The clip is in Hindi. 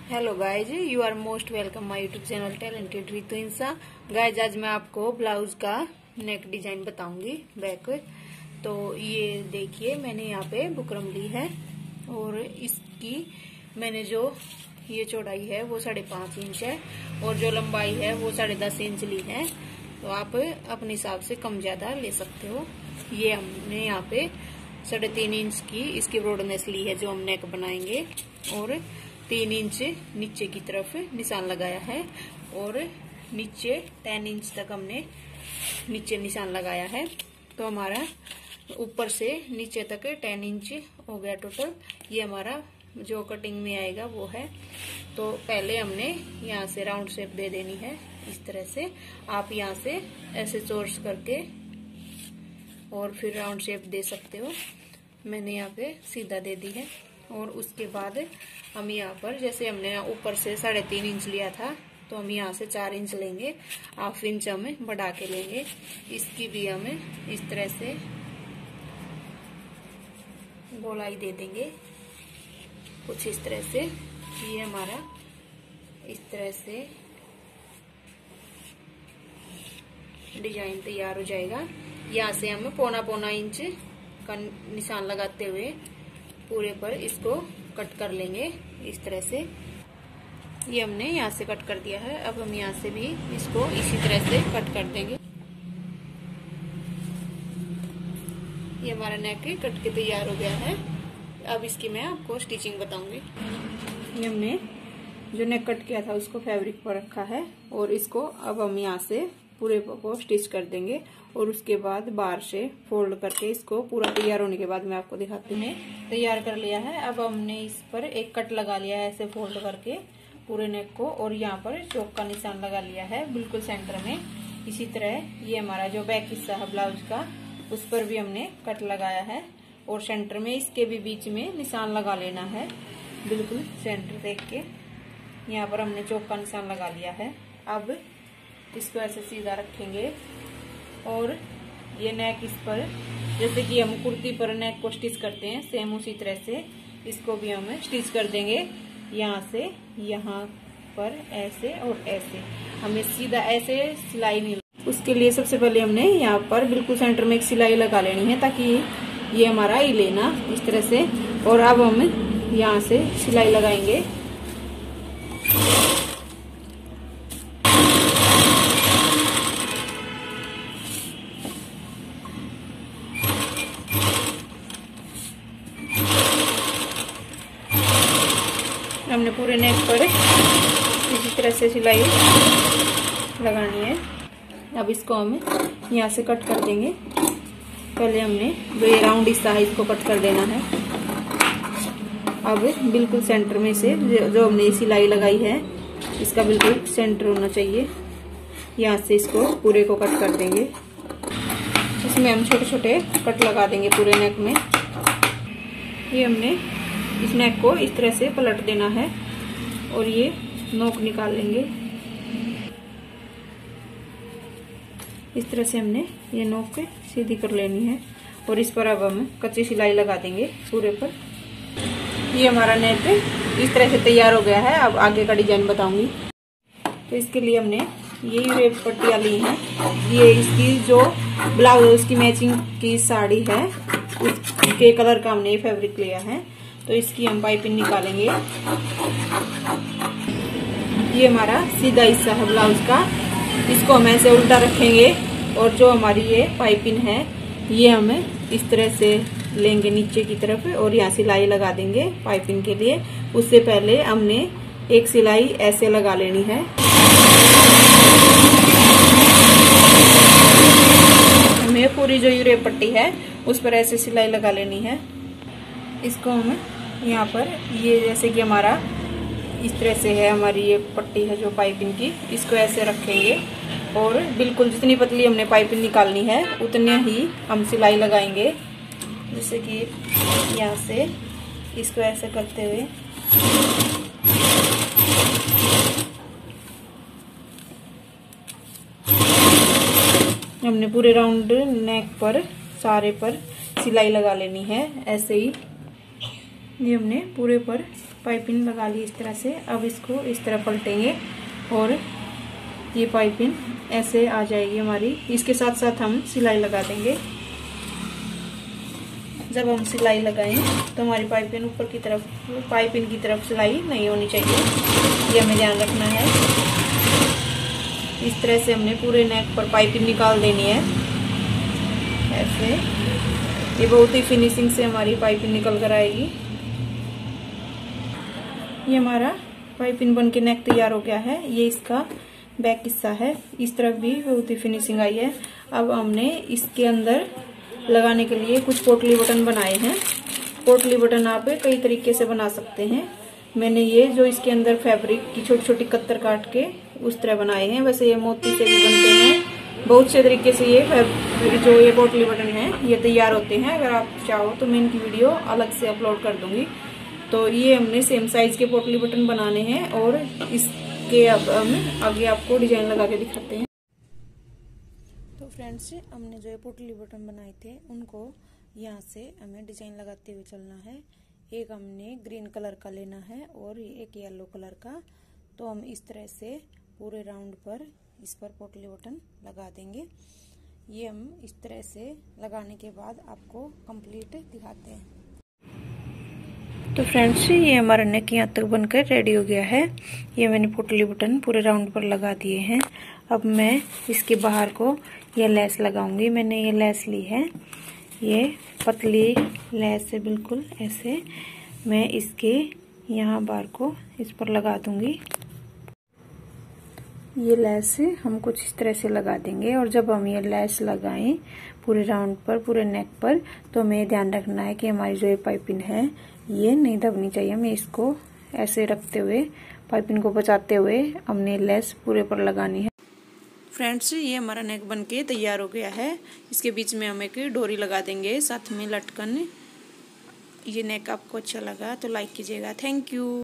Hello guys, you are most welcome my YouTube channel talented Ritu Insa. Guys, आज मैं आपको ब्लाउज का नेक डिजाइन बताऊंगी बैक। तो ये देखिए, मैंने यहाँ पे बुकरम ली है और इसकी मैंने जो ये चौड़ाई है वो 5.5 इंच है और जो लंबाई है वो 10.5 इंच ली है। तो आप अपने हिसाब से कम ज्यादा ले सकते हो। ये हमने यहाँ पे 3.5 इंच की इसकी ब्रॉडनेस ली है जो हम नेक बनाएंगे और 3 इंच नीचे की तरफ निशान लगाया है और नीचे 10 इंच तक हमने नीचे निशान लगाया है। तो हमारा ऊपर से नीचे तक 10 इंच हो गया टोटल। ये हमारा जो कटिंग में आएगा वो है। तो पहले हमने यहाँ से राउंड शेप दे देनी है इस तरह से। आप यहाँ से ऐसे चोरस करके और फिर राउंड शेप दे सकते हो। मैंने यहाँ पे सीधा दे दी है और उसके बाद हम यहाँ पर जैसे हमने ऊपर से 3.5 इंच लिया था तो हम यहाँ से 4 इंच लेंगे, 1/2 इंच हमें बढ़ा के लेंगे। इसकी भी हमें इस तरह से गोलाई दे देंगे कुछ इस तरह से। ये हमारा इस तरह से डिजाइन तैयार हो जाएगा। यहाँ से हम 1.25 इंच का निशान लगाते हुए पूरे पर इसको कट कर लेंगे इस तरह से। ये हमने यहाँ से कट कर दिया है। अब हम यहाँ से भी इसको इसी तरह से कट कर देंगे। ये हमारा नेक कट के तैयार हो गया है। अब इसकी मैं आपको स्टिचिंग बताऊंगी। ये हमने जो नेक कट किया था उसको फैब्रिक पर रखा है और इसको अब हम यहाँ से पूरे को स्टिच कर देंगे और उसके बाद बाहर से फोल्ड करके इसको पूरा तैयार होने के बाद मैं आपको दिखाती हूँ। तैयार कर लिया है। अब हमने इस पर एक कट लगा लिया है ऐसे फोल्ड करके पूरे नेक को और यहाँ पर चौक का निशान लगा लिया है बिल्कुल सेंटर में। इसी तरह ये हमारा जो बैक हिस्सा है ब्लाउज का उस पर भी हमने कट लगाया है और सेंटर में इसके भी बीच में निशान लगा लेना है बिल्कुल सेंटर देख के। यहाँ पर हमने चौक का निशान लगा लिया है। अब इसको ऐसे सीधा रखेंगे और ये नेक इस पर जैसे कि हम कुर्ती पर नेक को स्टिच करते हैं सेम उसी तरह से इसको भी हम स्टिच कर देंगे। यहाँ से यहाँ पर ऐसे और ऐसे हमें सीधा ऐसे सिलाई नहीं। उसके लिए सबसे पहले हमने यहाँ पर बिल्कुल सेंटर में एक सिलाई लगा लेनी है ताकि ये हमारा ही लेना इस तरह से। और अब हम यहाँ से सिलाई लगाएंगे। हमने पूरे नेक पर इसी तरह से सिलाई लगानी है। अब इसको हम यहाँ से कट कर देंगे। पहले हमने जो ये राउंड हिस्सा है इसको कट कर देना है। अब बिल्कुल सेंटर में से जो हमने सिलाई लगाई है इसका बिल्कुल सेंटर होना चाहिए। यहाँ से इसको पूरे को कट कर देंगे। इसमें हम छोटे छोटे कट लगा देंगे पूरे नेक में। ये हमने इस नेक को इस तरह से पलट देना है और ये नोक निकाल लेंगे। इस तरह से हमने ये नोक सीधी कर लेनी है और इस पर अब हम कच्ची सिलाई लगा देंगे पूरे पर। ये हमारा नेक इस तरह से तैयार हो गया है। अब आगे का डिजाइन बताऊंगी। तो इसके लिए हमने ये यूरेप पट्टियां ली हैं। ये इसकी जो ब्लाउज उसकी मैचिंग की साड़ी है उसके कलर का हमने ये फैब्रिक लिया है। तो इसकी हम पाइपिंग निकालेंगे। ये हमारा सीधा हिस्सा है ब्लाउज का, इसको हम ऐसे उल्टा रखेंगे और जो हमारी ये पाइपिंग है ये हम इस तरह से लेंगे नीचे की तरफ और यहाँ सिलाई लगा देंगे पाइपिंग के लिए। उससे पहले हमने एक सिलाई ऐसे लगा लेनी है। हमें पूरी जो यूरेप पट्टी है उस पर ऐसे सिलाई लगा लेनी है। इसको हम यहाँ पर ये जैसे कि हमारा इस तरह से है हमारी ये पट्टी है जो पाइपिंग की, इसको ऐसे रखेंगे और बिल्कुल जितनी पतली हमने पाइपिंग निकालनी है उतनी ही हम सिलाई लगाएंगे। जैसे कि यहाँ से इसको ऐसे करते हुए हमने पूरे राउंड नेक पर सारे पर सिलाई लगा लेनी है ऐसे ही। ये हमने पूरे पर पाइपिंग लगा ली इस तरह से। अब इसको इस तरह पलटेंगे और ये पाइपिंग ऐसे आ जाएगी हमारी। इसके साथ साथ हम सिलाई लगा देंगे। जब हम सिलाई लगाएं तो हमारी पाइपिंग ऊपर की तरफ, पाइपिंग की तरफ सिलाई नहीं होनी चाहिए, ये हमें ध्यान रखना है। इस तरह से हमने पूरे नेक पर पाइपिंग निकाल देनी है ऐसे। ये बहुत ही फिनिशिंग से हमारी पाइपिंग निकल कर आएगी। ये हमारा पाइपिंग बन के नेक तैयार हो गया है। ये इसका बैक हिस्सा है। इस तरफ भी बहुत ही फिनिशिंग आई है। अब हमने इसके अंदर लगाने के लिए कुछ पोटली बटन बनाए हैं। पोटली बटन आप कई तरीके से बना सकते हैं। मैंने ये जो इसके अंदर फैब्रिक की छोटी छोटी कत्तर काट के उस तरह बनाए हैं। वैसे ये मोती से भी बनते हैं। बहुत से तरीके से ये पोटली बटन है ये तैयार होते हैं। अगर आप चाहो तो मैं इनकी वीडियो अलग से अपलोड कर दूंगी। तो ये हमने सेम साइज के पोटली बटन बनाने हैं और इसके अब हम आगे आपको डिजाइन लगा के दिखाते हैं। तो फ्रेंड्स, हमने जो पोटली बटन बनाए थे उनको यहाँ से हमें डिजाइन लगाते हुए चलना है। एक हमने ग्रीन कलर का लेना है और एक येलो कलर का। तो हम इस तरह से पूरे राउंड पर इस पर पोटली बटन लगा देंगे। ये हम इस तरह से लगाने के बाद आपको कंप्लीट दिखाते हैं। तो फ्रेंड्स, ये हमारा नेक यहाँ तक बनकर रेडी हो गया है। ये मैंने पोटली बटन पूरे राउंड पर लगा दिए हैं। अब मैं इसके बाहर को ये लेस लगाऊंगी। मैंने ये लेस ली है, ये पतली लेस है बिल्कुल ऐसे। मैं इसके यहाँ बार को इस पर लगा दूंगी। ये लेस हम कुछ इस तरह से लगा देंगे। और जब हम ये लेस लगाएं पूरे राउंड पर, पूरे नेक पर, तो हमें ध्यान रखना है कि हमारी जो ये पाइपिंग है ये नहीं दबनी चाहिए। हमें इसको ऐसे रखते हुए, पाइपिंग को बचाते हुए हमने लेस पूरे पर लगानी है। फ्रेंड्स, ये हमारा नेक बनके तैयार हो गया है। इसके बीच में हम एक डोरी लगा देंगे, साथ में लटकन। ये नेक आपको अच्छा लगा तो लाइक कीजिएगा। Thank you.